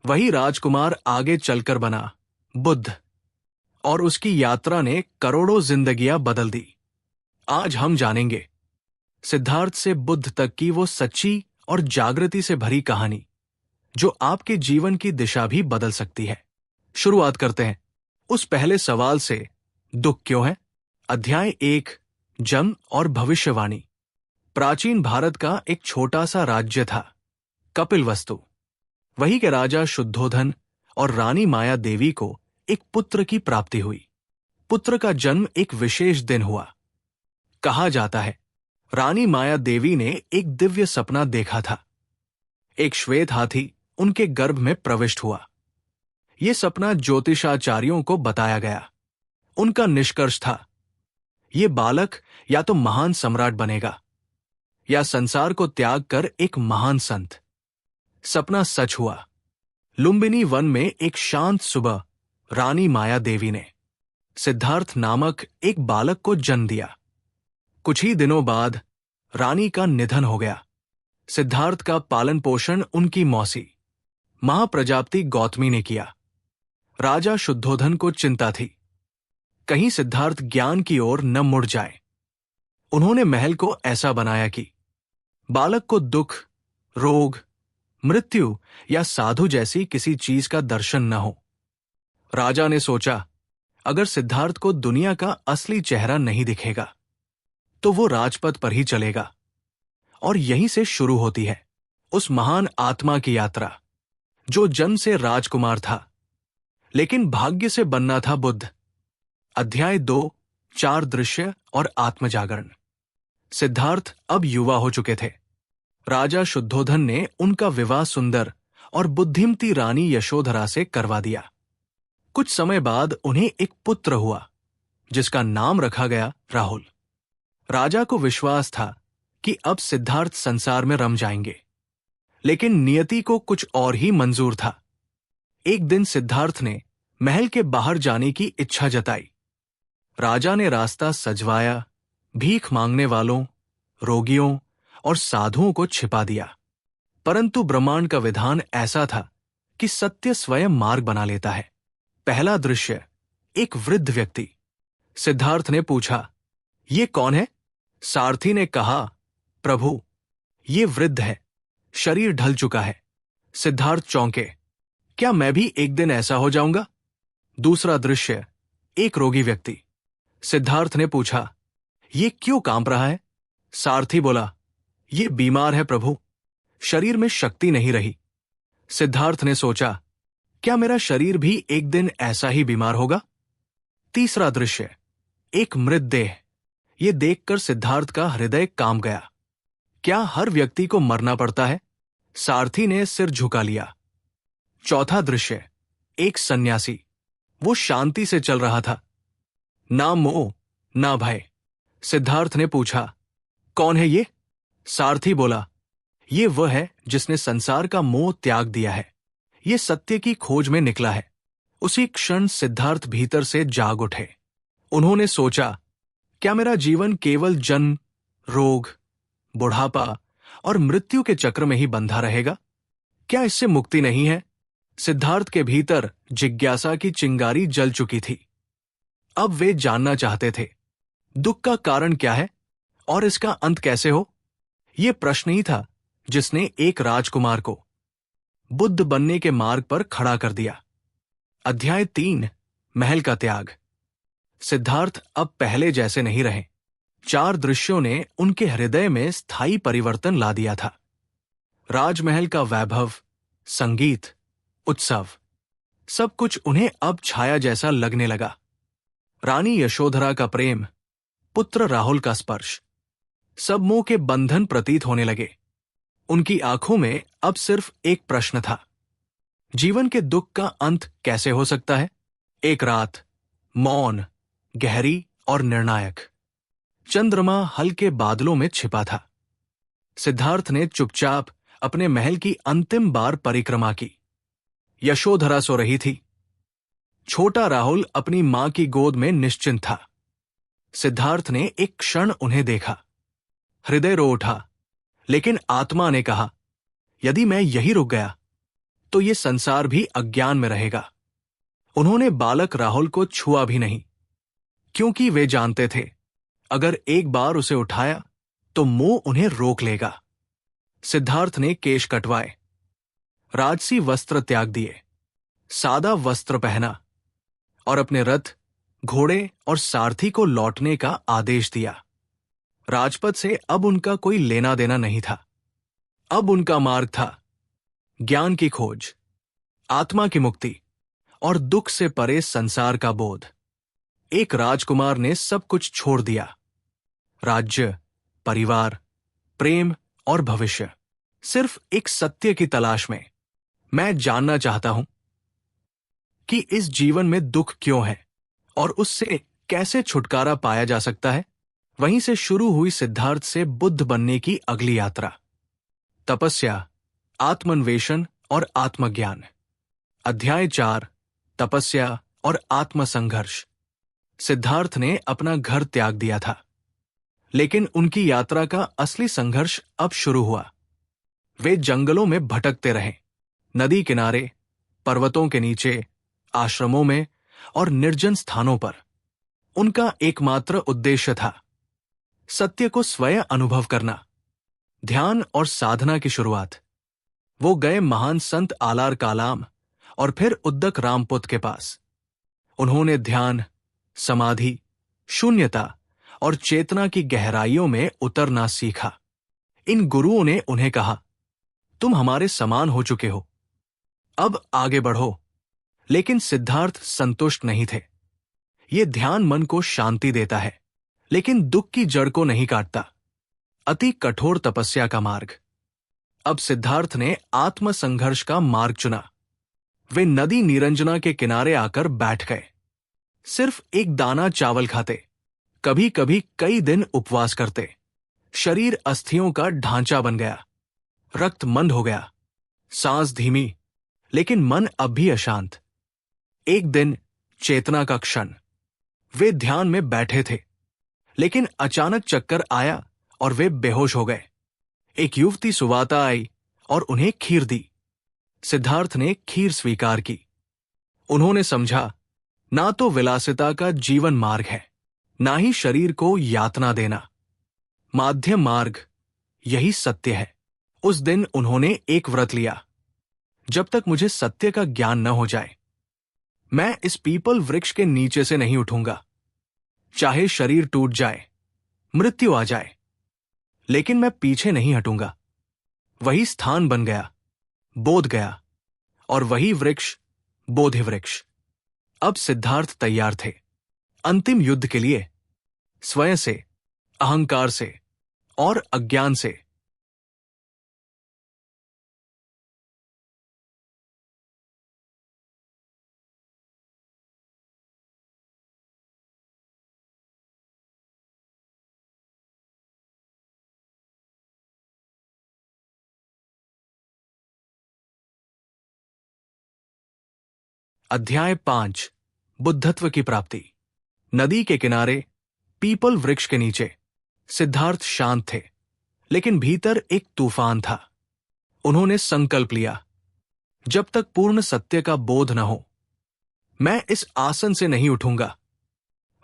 वही राजकुमार आगे चलकर बना बुद्ध, और उसकी यात्रा ने करोड़ों जिंदगियां बदल दी। आज हम जानेंगे सिद्धार्थ से बुद्ध तक की वो सच्ची और जागृति से भरी कहानी जो आपके जीवन की दिशा भी बदल सकती है। शुरुआत करते हैं उस पहले सवाल से, दुख क्यों है? अध्याय 1, जन्म और भविष्यवाणी। प्राचीन भारत का एक छोटा सा राज्य था, कपिलवस्तु। वही के राजा शुद्धोधन और रानी माया देवी को एक पुत्र की प्राप्ति हुई। पुत्र का जन्म एक विशेष दिन हुआ। कहा जाता है रानी माया देवी ने एक दिव्य सपना देखा था। एक श्वेत हाथी उनके गर्भ में प्रविष्ट हुआ। यह सपना ज्योतिषाचार्यों को बताया गया। उनका निष्कर्ष था, यह बालक या तो महान सम्राट बनेगा या संसार को त्याग कर एक महान संत। सपना सच हुआ। लुम्बिनी वन में एक शांत सुबह रानी माया देवी ने सिद्धार्थ नामक एक बालक को जन्म दिया। कुछ ही दिनों बाद रानी का निधन हो गया। सिद्धार्थ का पालन पोषण उनकी मौसी महाप्रजापति गौतमी ने किया। राजा शुद्धोधन को चिंता थी, कहीं सिद्धार्थ ज्ञान की ओर न मुड़ जाए। उन्होंने महल को ऐसा बनाया कि बालक को दुख, रोग, मृत्यु या साधु जैसी किसी चीज का दर्शन न हो। राजा ने सोचा, अगर सिद्धार्थ को दुनिया का असली चेहरा नहीं दिखेगा तो वो राजपथ पर ही चलेगा। और यहीं से शुरू होती है उस महान आत्मा की यात्रा जो जन्म से राजकुमार था लेकिन भाग्य से बनना था बुद्ध। अध्याय 2, 4 दृश्य और आत्मजागरण। सिद्धार्थ अब युवा हो चुके थे। राजा शुद्धोधन ने उनका विवाह सुंदर और बुद्धिमती रानी यशोधरा से करवा दिया। कुछ समय बाद उन्हें एक पुत्र हुआ जिसका नाम रखा गया राहुल। राजा को विश्वास था कि अब सिद्धार्थ संसार में रम जाएंगे, लेकिन नियति को कुछ और ही मंजूर था। एक दिन सिद्धार्थ ने महल के बाहर जाने की इच्छा जताई। राजा ने रास्ता सजवाया, भीख मांगने वालों, रोगियों और साधुओं को छिपा दिया। परंतु ब्रह्मांड का विधान ऐसा था कि सत्य स्वयं मार्ग बना लेता है। पहला दृश्य, एक वृद्ध व्यक्ति। सिद्धार्थ ने पूछा, ये कौन है? सारथी ने कहा, प्रभु, ये वृद्ध है, शरीर ढल चुका है। सिद्धार्थ चौंके, क्या मैं भी एक दिन ऐसा हो जाऊंगा? दूसरा दृश्य, एक रोगी व्यक्ति। सिद्धार्थ ने पूछा, ये क्यों कांप रहा है? सारथी बोला, ये बीमार है प्रभु, शरीर में शक्ति नहीं रही। सिद्धार्थ ने सोचा, क्या मेरा शरीर भी एक दिन ऐसा ही बीमार होगा? तीसरा दृश्य, एक मृतदेह। ये देखकर सिद्धार्थ का हृदय कांप गया। क्या हर व्यक्ति को मरना पड़ता है? सारथी ने सिर झुका लिया। चौथा दृश्य, एक सन्यासी। वो शांति से चल रहा था, ना मोह ना भय। सिद्धार्थ ने पूछा, कौन है ये? सारथी बोला, ये वह है जिसने संसार का मोह त्याग दिया है। ये सत्य की खोज में निकला है। उसी क्षण सिद्धार्थ भीतर से जाग उठे। उन्होंने सोचा, क्या मेरा जीवन केवल जन्म, रोग, बुढ़ापा और मृत्यु के चक्र में ही बंधा रहेगा? क्या इससे मुक्ति नहीं है? सिद्धार्थ के भीतर जिज्ञासा की चिंगारी जल चुकी थी। अब वे जानना चाहते थे, दुख का कारण क्या है और इसका अंत कैसे हो? यह प्रश्न ही था जिसने एक राजकुमार को बुद्ध बनने के मार्ग पर खड़ा कर दिया। अध्याय 3, महल का त्याग। सिद्धार्थ अब पहले जैसे नहीं रहे। 4 दृश्यों ने उनके हृदय में स्थायी परिवर्तन ला दिया था। राजमहल का वैभव, संगीत, उत्सव, सब कुछ उन्हें अब छाया जैसा लगने लगा। रानी यशोधरा का प्रेम, पुत्र राहुल का स्पर्श, सब मोह के बंधन प्रतीत होने लगे। उनकी आंखों में अब सिर्फ एक प्रश्न था, जीवन के दुख का अंत कैसे हो सकता है? एक रात, मौन, गहरी और निर्णायक। चंद्रमा हल्के बादलों में छिपा था। सिद्धार्थ ने चुपचाप अपने महल की अंतिम बार परिक्रमा की। यशोधरा सो रही थी। छोटा राहुल अपनी मां की गोद में निश्चिंत था। सिद्धार्थ ने एक क्षण उन्हें देखा। हृदय रो उठा, लेकिन आत्मा ने कहा, यदि मैं यही रुक गया तो ये संसार भी अज्ञान में रहेगा। उन्होंने बालक राहुल को छुआ भी नहीं, क्योंकि वे जानते थे अगर एक बार उसे उठाया तो मोह उन्हें रोक लेगा। सिद्धार्थ ने केश कटवाए, राजसी वस्त्र त्याग दिए, सादा वस्त्र पहना और अपने रथ, घोड़े और सारथी को लौटने का आदेश दिया। राजपथ से अब उनका कोई लेना देना नहीं था। अब उनका मार्ग था ज्ञान की खोज, आत्मा की मुक्ति और दुख से परे संसार का बोध। एक राजकुमार ने सब कुछ छोड़ दिया, राज्य, परिवार, प्रेम और भविष्य, सिर्फ एक सत्य की तलाश में। मैं जानना चाहता हूं कि इस जीवन में दुख क्यों है और उससे कैसे छुटकारा पाया जा सकता है। वहीं से शुरू हुई सिद्धार्थ से बुद्ध बनने की अगली यात्रा। तपस्या, आत्मन्वेषण और आत्मज्ञान। अध्याय 4, तपस्या और आत्मसंघर्ष। सिद्धार्थ ने अपना घर त्याग दिया था, लेकिन उनकी यात्रा का असली संघर्ष अब शुरू हुआ। वे जंगलों में भटकते रहे, नदी किनारे, पर्वतों के नीचे, आश्रमों में और निर्जन स्थानों पर। उनका एकमात्र उद्देश्य था सत्य को स्वयं अनुभव करना, ध्यान और साधना की शुरुआत। वो गए महान संत आलार कालाम और फिर उद्दक रामपुत के पास। उन्होंने ध्यान, समाधि, शून्यता और चेतना की गहराइयों में उतरना सीखा। इन गुरुओं ने उन्हें कहा, तुम हमारे समान हो चुके हो, अब आगे बढ़ो। लेकिन सिद्धार्थ संतुष्ट नहीं थे। ये ध्यान मन को शांति देता है, लेकिन दुख की जड़ को नहीं काटता। अति कठोर तपस्या का मार्ग। अब सिद्धार्थ ने आत्मसंघर्ष का मार्ग चुना। वे नदी निरंजना के किनारे आकर बैठ गए। सिर्फ एक दाना चावल खाते, कभी कभी कई दिन उपवास करते। शरीर अस्थियों का ढांचा बन गया, रक्त मंद हो गया, सांस धीमी, लेकिन मन अब भी अशांत। एक दिन चेतना का क्षण। वे ध्यान में बैठे थे, लेकिन अचानक चक्कर आया और वे बेहोश हो गए। एक युवती सुवाता आई और उन्हें खीर दी। सिद्धार्थ ने खीर स्वीकार की। उन्होंने समझा, ना तो विलासिता का जीवन मार्ग है, ना ही शरीर को यातना देना। माध्यम मार्ग, यही सत्य है। उस दिन उन्होंने एक व्रत लिया, जब तक मुझे सत्य का ज्ञान न हो जाए, मैं इस पीपल वृक्ष के नीचे से नहीं उठूंगा। चाहे शरीर टूट जाए, मृत्यु आ जाए, लेकिन मैं पीछे नहीं हटूंगा। वही स्थान बन गया, बोध गया, और वही वृक्ष बोधि वृक्ष। अब सिद्धार्थ तैयार थे अंतिम युद्ध के लिए, स्वयं से, अहंकार से और अज्ञान से। अध्याय 5, बुद्धत्व की प्राप्ति। नदी के किनारे, पीपल वृक्ष के नीचे, सिद्धार्थ शांत थे, लेकिन भीतर एक तूफान था। उन्होंने संकल्प लिया, जब तक पूर्ण सत्य का बोध न हो, मैं इस आसन से नहीं उठूंगा।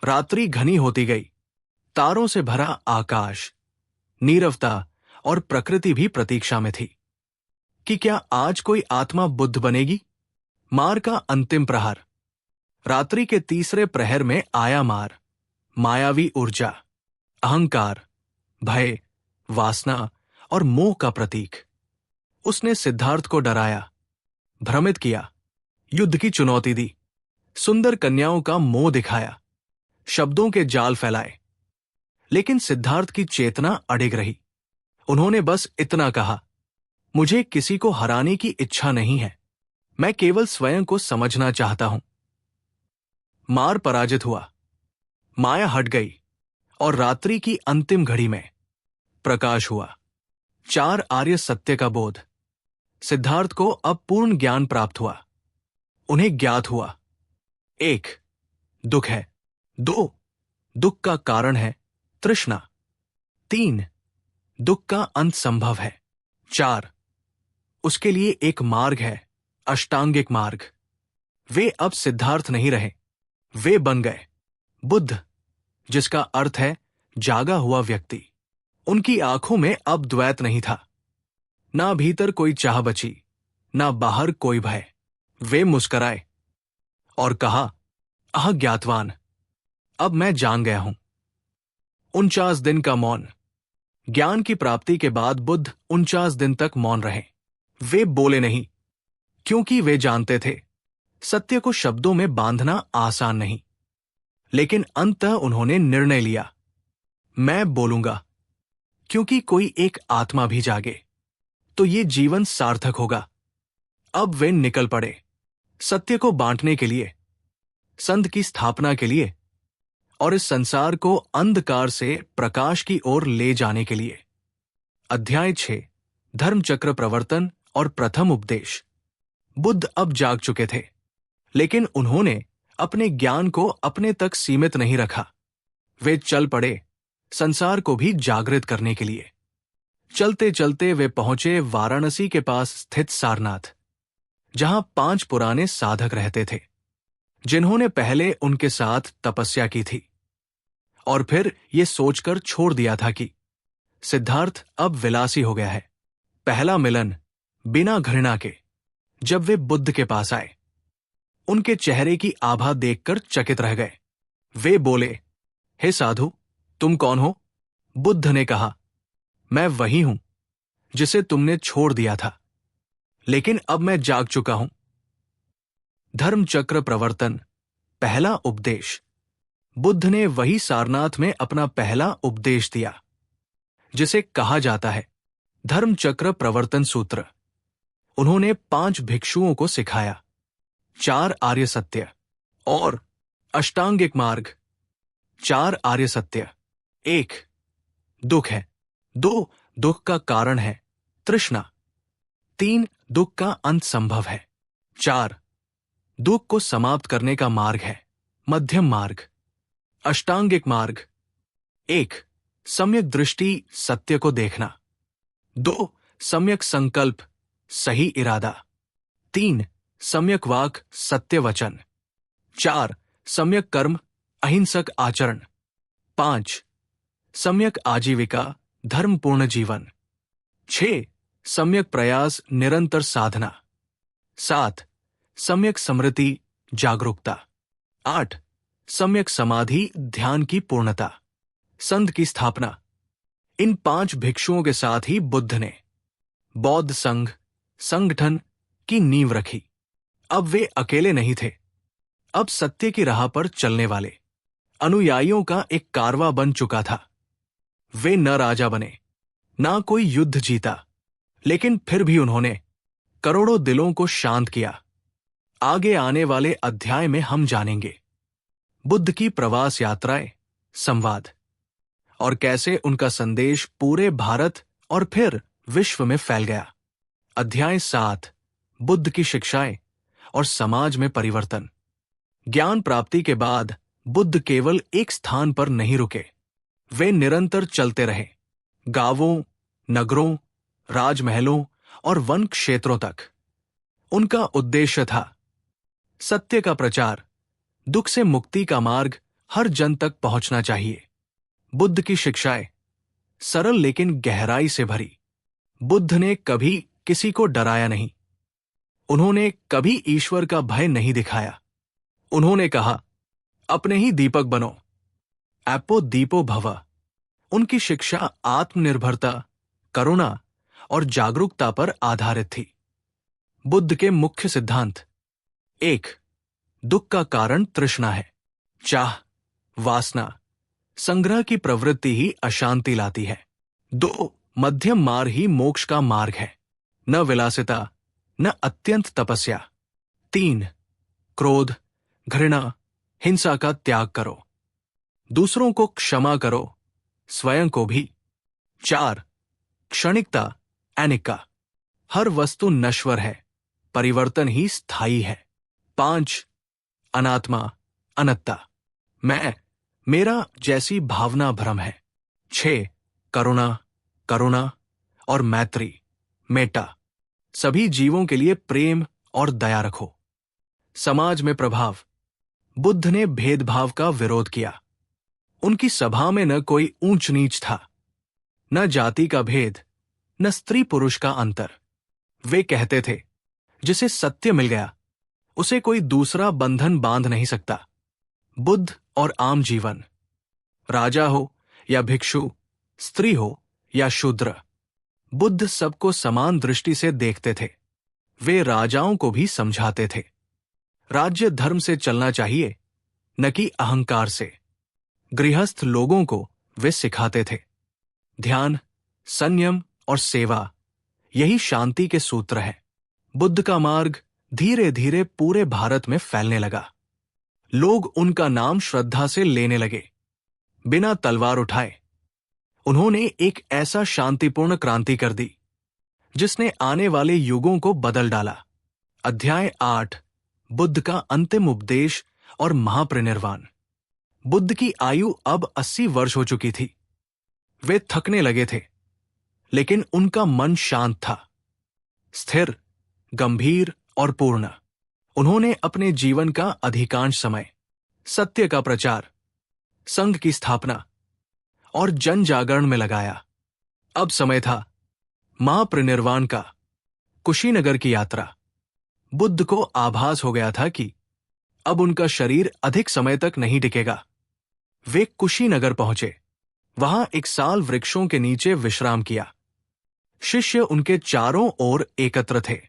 रात्रि घनी होती गई, तारों से भरा आकाश, नीरवता और प्रकृति भी प्रतीक्षा में थी कि क्या आज कोई आत्मा बुद्ध बनेगी। मार का अंतिम प्रहार। रात्रि के तीसरे प्रहर में आया मार, मायावी ऊर्जा, अहंकार, भय, वासना और मोह का प्रतीक। उसने सिद्धार्थ को डराया, भ्रमित किया, युद्ध की चुनौती दी, सुंदर कन्याओं का मोह दिखाया, शब्दों के जाल फैलाए। लेकिन सिद्धार्थ की चेतना अडिग रही। उन्होंने बस इतना कहा, मुझे किसी को हराने की इच्छा नहीं है, मैं केवल स्वयं को समझना चाहता हूं। मार पराजित हुआ, माया हट गई और रात्रि की अंतिम घड़ी में प्रकाश हुआ। 4 आर्य सत्य का बोध। सिद्धार्थ को अब पूर्ण ज्ञान प्राप्त हुआ। उन्हें ज्ञात हुआ, 1, दुख है। 2, दुख का कारण है तृष्णा। 3, दुख का अंत संभव है। 4, उसके लिए एक मार्ग है, अष्टांगिक मार्ग। वे अब सिद्धार्थ नहीं रहे, वे बन गए बुद्ध, जिसका अर्थ है जागा हुआ व्यक्ति। उनकी आंखों में अब द्वैत नहीं था, ना भीतर कोई चाह बची, ना बाहर कोई भय। वे मुस्कराए और कहा, आह ज्ञातवान, अब मैं जान गया हूं। 49 दिन का मौन। ज्ञान की प्राप्ति के बाद बुद्ध 49 दिन तक मौन रहे। वे बोले नहीं, क्योंकि वे जानते थे सत्य को शब्दों में बांधना आसान नहीं। लेकिन अंततः उन्होंने निर्णय लिया, मैं बोलूंगा, क्योंकि कोई एक आत्मा भी जागे तो ये जीवन सार्थक होगा। अब वे निकल पड़े, सत्य को बांटने के लिए, संत की स्थापना के लिए, और इस संसार को अंधकार से प्रकाश की ओर ले जाने के लिए। अध्याय 6, धर्मचक्र प्रवर्तन और प्रथम उपदेश। बुद्ध अब जाग चुके थे, लेकिन उन्होंने अपने ज्ञान को अपने तक सीमित नहीं रखा। वे चल पड़े, संसार को भी जागृत करने के लिए। चलते चलते वे पहुंचे वाराणसी के पास स्थित सारनाथ, जहां 5 पुराने साधक रहते थे, जिन्होंने पहले उनके साथ तपस्या की थी और फिर ये सोचकर छोड़ दिया था कि सिद्धार्थ अब विलासी हो गया है। पहला मिलन बिना घृणा के जब वे बुद्ध के पास आए, उनके चेहरे की आभा देखकर चकित रह गए। वे बोले, हे साधु, तुम कौन हो? बुद्ध ने कहा, मैं वही हूं जिसे तुमने छोड़ दिया था, लेकिन अब मैं जाग चुका हूं। धर्मचक्र प्रवर्तन, पहला उपदेश। बुद्ध ने वही सारनाथ में अपना पहला उपदेश दिया, जिसे कहा जाता है धर्मचक्र प्रवर्तन सूत्र। उन्होंने 5 भिक्षुओं को सिखाया, 4 आर्य सत्य और अष्टांगिक मार्ग। 4 आर्य सत्य। 1, दुख है। 2, दुख का कारण है तृष्णा। 3, दुख का अंत संभव है। 4, दुख को समाप्त करने का मार्ग है मध्यम मार्ग। अष्टांगिक मार्ग। 1, सम्यक दृष्टि, सत्य को देखना। 2, सम्यक संकल्प, सही इरादा। 3, सम्यक वाक, सत्य वचन। 4, सम्यक कर्म, अहिंसक आचरण। 5, सम्यक आजीविका, धर्मपूर्ण जीवन। 6, सम्यक प्रयास, निरंतर साधना। 7, सम्यक स्मृति, जागरूकता। 8, सम्यक समाधि, ध्यान की पूर्णता। संत की स्थापना। इन 5 भिक्षुओं के साथ ही बुद्ध ने बौद्ध संघ, संगठन की नींव रखी। अब वे अकेले नहीं थे, अब सत्य की राह पर चलने वाले अनुयायियों का एक कारवां बन चुका था। वे न राजा बने, ना कोई युद्ध जीता, लेकिन फिर भी उन्होंने करोड़ों दिलों को शांत किया। आगे आने वाले अध्याय में हम जानेंगे बुद्ध की प्रवास यात्राएं, संवाद, और कैसे उनका संदेश पूरे भारत और फिर विश्व में फैल गया। अध्याय 7, बुद्ध की शिक्षाएं और समाज में परिवर्तन। ज्ञान प्राप्ति के बाद बुद्ध केवल एक स्थान पर नहीं रुके, वे निरंतर चलते रहे, गांवों, नगरों, राजमहलों और वन क्षेत्रों तक। उनका उद्देश्य था सत्य का प्रचार, दुख से मुक्ति का मार्ग हर जन तक पहुंचना चाहिए। बुद्ध की शिक्षाएं सरल लेकिन गहराई से भरी। बुद्ध ने कभी किसी को डराया नहीं, उन्होंने कभी ईश्वर का भय नहीं दिखाया। उन्होंने कहा, अपने ही दीपक बनो, एपो दीपो भव। उनकी शिक्षा आत्मनिर्भरता, करुणा और जागरूकता पर आधारित थी। बुद्ध के मुख्य सिद्धांत। 1, दुख का कारण तृष्णा है, चाह, वासना, संग्रह की प्रवृत्ति ही अशांति लाती है। 2, मध्यम मार्ग ही मोक्ष का मार्ग है, न विलासिता न अत्यंत तपस्या। 3, क्रोध, घृणा, हिंसा का त्याग करो, दूसरों को क्षमा करो, स्वयं को भी। 4, क्षणिकता, एनिका, हर वस्तु नश्वर है, परिवर्तन ही स्थायी है। 5, अनात्मा, अनत्ता, मैं, मेरा जैसी भावना भ्रम है। 6, करुणा, करुणा और मैत्री, मेटा, सभी जीवों के लिए प्रेम और दया रखो। समाज में प्रभाव। बुद्ध ने भेदभाव का विरोध किया। उनकी सभा में न कोई ऊंच नीच था, न जाति का भेद, न स्त्री पुरुष का अंतर। वे कहते थे, जिसे सत्य मिल गया उसे कोई दूसरा बंधन बांध नहीं सकता। बुद्ध और आम जीवन। राजा हो या भिक्षु, स्त्री हो या शूद्र, बुद्ध सबको समान दृष्टि से देखते थे। वे राजाओं को भी समझाते थे, राज्य धर्म से चलना चाहिए, न कि अहंकार से। गृहस्थ लोगों को वे सिखाते थे, ध्यान, संयम और सेवा यही शांति के सूत्र हैं। बुद्ध का मार्ग धीरे धीरे पूरे भारत में फैलने लगा। लोग उनका नाम श्रद्धा से लेने लगे। बिना तलवार उठाए उन्होंने एक ऐसा शांतिपूर्ण क्रांति कर दी जिसने आने वाले युगों को बदल डाला। अध्याय 8, बुद्ध का अंतिम उपदेश और महापरिनिर्वाण। बुद्ध की आयु अब 80 वर्ष हो चुकी थी। वे थकने लगे थे, लेकिन उनका मन शांत था, स्थिर, गंभीर और पूर्ण। उन्होंने अपने जीवन का अधिकांश समय सत्य का प्रचार, संघ की स्थापना और जन जागरण में लगाया। अब समय था महापरिनिर्वाण का, कुशीनगर की यात्रा। बुद्ध को आभास हो गया था कि अब उनका शरीर अधिक समय तक नहीं टिकेगा। वे कुशीनगर पहुंचे। वहां एक साल वृक्षों के नीचे विश्राम किया। शिष्य उनके चारों ओर एकत्र थे।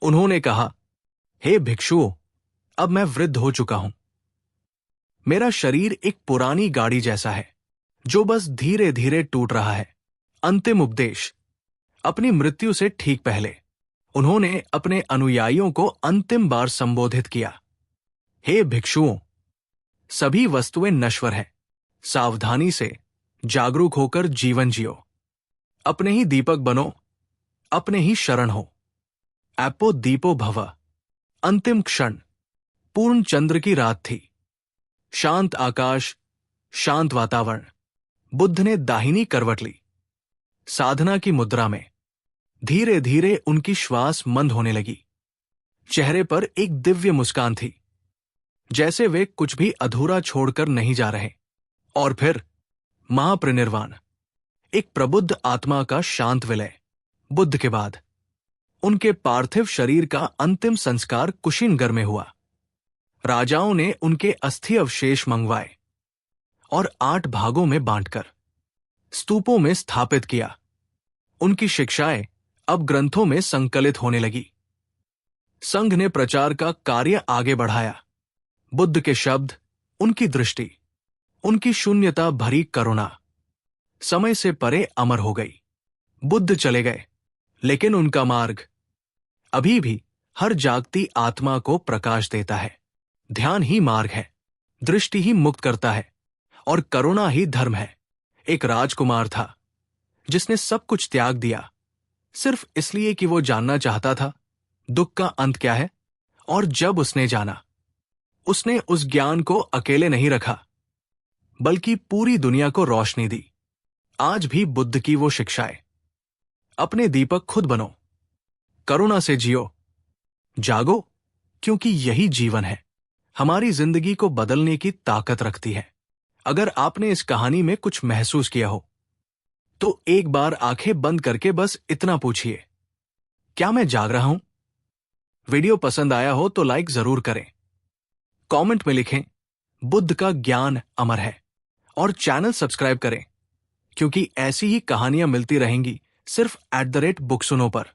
उन्होंने कहा, हे भिक्षुओं, अब मैं वृद्ध हो चुका हूं। मेरा शरीर एक पुरानी गाड़ी जैसा है जो बस धीरे धीरे टूट रहा है। अंतिम उपदेश। अपनी मृत्यु से ठीक पहले उन्होंने अपने अनुयायियों को अंतिम बार संबोधित किया, हे भिक्षुओं, सभी वस्तुएं नश्वर हैं। सावधानी से जागरूक होकर जीवन जियो। अपने ही दीपक बनो, अपने ही शरण हो। एपो दीपो भव। अंतिम क्षण। पूर्ण चंद्र की रात थी। शांत आकाश, शांत वातावरण। बुद्ध ने दाहिनी करवट ली। साधना की मुद्रा में धीरे धीरे उनकी श्वास मंद होने लगी। चेहरे पर एक दिव्य मुस्कान थी, जैसे वे कुछ भी अधूरा छोड़कर नहीं जा रहे। और फिर महापरिनिर्वाण, एक प्रबुद्ध आत्मा का शांत विलय। बुद्ध के बाद उनके पार्थिव शरीर का अंतिम संस्कार कुशीनगर में हुआ। राजाओं ने उनके अस्थि अवशेष मंगवाए और 8 भागों में बांटकर स्तूपों में स्थापित किया। उनकी शिक्षाएं अब ग्रंथों में संकलित होने लगी। संघ ने प्रचार का कार्य आगे बढ़ाया। बुद्ध के शब्द, उनकी दृष्टि, उनकी शून्यता भरी करुणा समय से परे अमर हो गई। बुद्ध चले गए, लेकिन उनका मार्ग अभी भी हर जागती आत्मा को प्रकाश देता है। ध्यान ही मार्ग है, दृष्टि ही मुक्त करता है और करुणा ही धर्म है। एक राजकुमार था जिसने सब कुछ त्याग दिया, सिर्फ इसलिए कि वो जानना चाहता था दुख का अंत क्या है। और जब उसने जाना, उसने उस ज्ञान को अकेले नहीं रखा, बल्कि पूरी दुनिया को रोशनी दी। आज भी बुद्ध की वो शिक्षाएं। अपने दीपक खुद बनो, करुणा से जियो, जागो, क्योंकि यही जीवन है, हमारी जिंदगी को बदलने की ताकत रखती है। अगर आपने इस कहानी में कुछ महसूस किया हो, तो एक बार आंखें बंद करके बस इतना पूछिए, क्या मैं जाग रहा हूं? वीडियो पसंद आया हो तो लाइक जरूर करें। कमेंट में लिखें, बुद्ध का ज्ञान अमर है, और चैनल सब्सक्राइब करें, क्योंकि ऐसी ही कहानियां मिलती रहेंगी सिर्फ @booksuno पर।